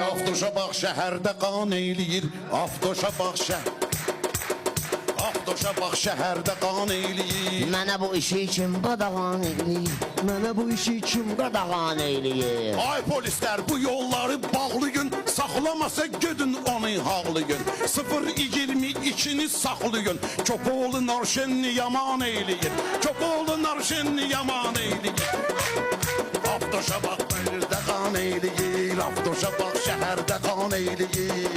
Avtoşa bax şəhərdə qan eyləyir. Avtoşa bax Avtoşa bax şəhərdə qan eyləyir. Mənə bu işi kim qadağan eləyir? Mənə bu işi kim qadağan eləyir? Ay polislər, bu yolları bağlayın. Saxlamasa gödün onu haqlayın. 0-22-ni saxlayın. Köpoğlu narşenni yaman eyləyir. Köpoğlu narşenni yaman eyləyir. Avtoşa bax şəhərdə qan eyləyir. Avtoşa bax şəhərdə qan eyləyir.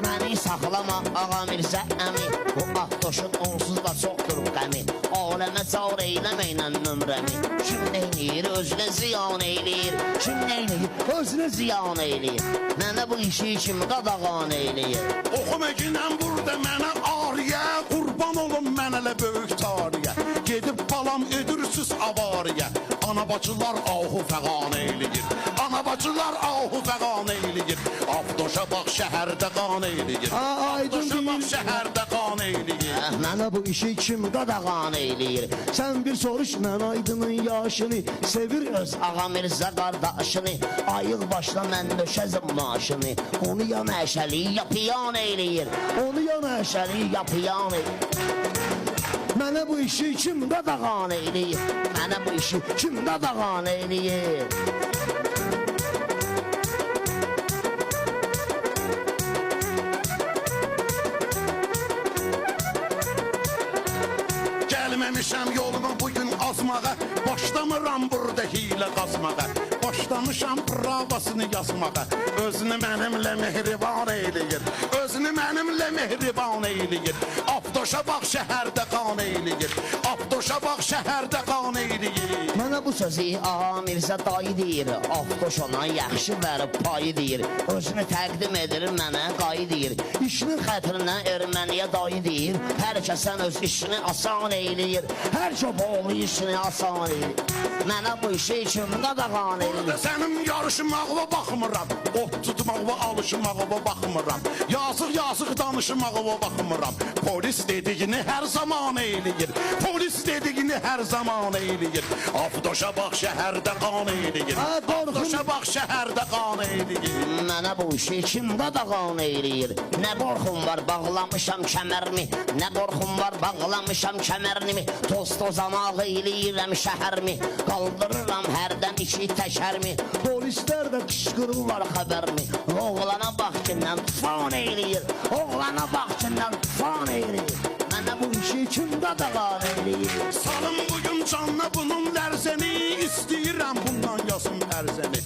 Məni saxlama ağa Mirzə əmi. Bu Avtoşun onsuz da çoxdur qəmi. Aləmə car eyləməklə nömrəmi. Kim neynir özünə ziyan eyləyir. Kim neynir özünə ziyan eyləyir. Mənə bu işi kim qadağan eyləyir. Oxum əginən burada mənə ariyə. Qurban olun mənələ böyük tariyə. Gedib balam ödürsüz avariyə. Ana bacılar ahu fəqan eyləyir. Ana bacılar ahu fəqan eyləyir. Avtoşa bax şəhərdə qan eyləyir. Avtoşa bax şəhərdə qan eyləyir. Mənə bu işi kim qadağan eyləyir. Sən bir soruş mən aydının yaşını. Sevir öz ağa Mirzə qardaşını. Ayıq başla mən döşəzim maaşını. Onu ya məşəli ya piyan eyləyir. Onu ya məşəli ya piyan eyləyir. Mənə bu işi kim qadağan eyləyir. Mənə bu işi kim qadağan eyləyir. Gəlməmişəm yoluma bugün azmağa. Başlamıram burada hilə qazmağa. Başlamışam pravasını yazmağa. Özünü mənimlə mehriban eyləyir. Özünü mənimlə mehriban eyləyir. Avtoşa bax şəhərdə qan eyləyir. Avtoşa bax şəhərdə qan eyləyir. Mənə bu sözü ağa Mirzə dayı deyir. Avtoş ona yaxşı verib payı deyir. Özünü təqdim edir mənə qayı deyir. İşinin xətrinə erməniyə dayı deyir. Hər kəsən öz işini asan eyləyir. Hər köpoğlu işini asan eyləyir. Mənə bu işi kim qadağan eyləyir. Sənin yarışmağıma baxmıram. Ot tutmağıma alışmağıma baxmıram. Yazıq danışmağıma baxmıram. Polis dediyini hər zaman eyləyir. Polis dediyini hər zaman eyləyir. Avtoşa bax şəhərdə qan eyləyir. Avtoşa bax şəhərdə qan eyləyir. Mənə bu işi kim qadağan eyləyir. Nə qorxum var bağlamışam kəmərimi. Nə qorxum var bağlamışam kəmərimi. Toz tozamaq eyləyirəm şəhərimi. Qaldırıram hərdən işi təkərmi. Polislər də qışqırırlar xəbərmi. Oğlana bax kindən tufan eyləyir. Oğlana bax kindən tufan eyləyir. Mənə bu işi kim qadağan eyləyir. Salım bugün canına bunun lərzəni. İstəyirəm bundan yazım ərzəni.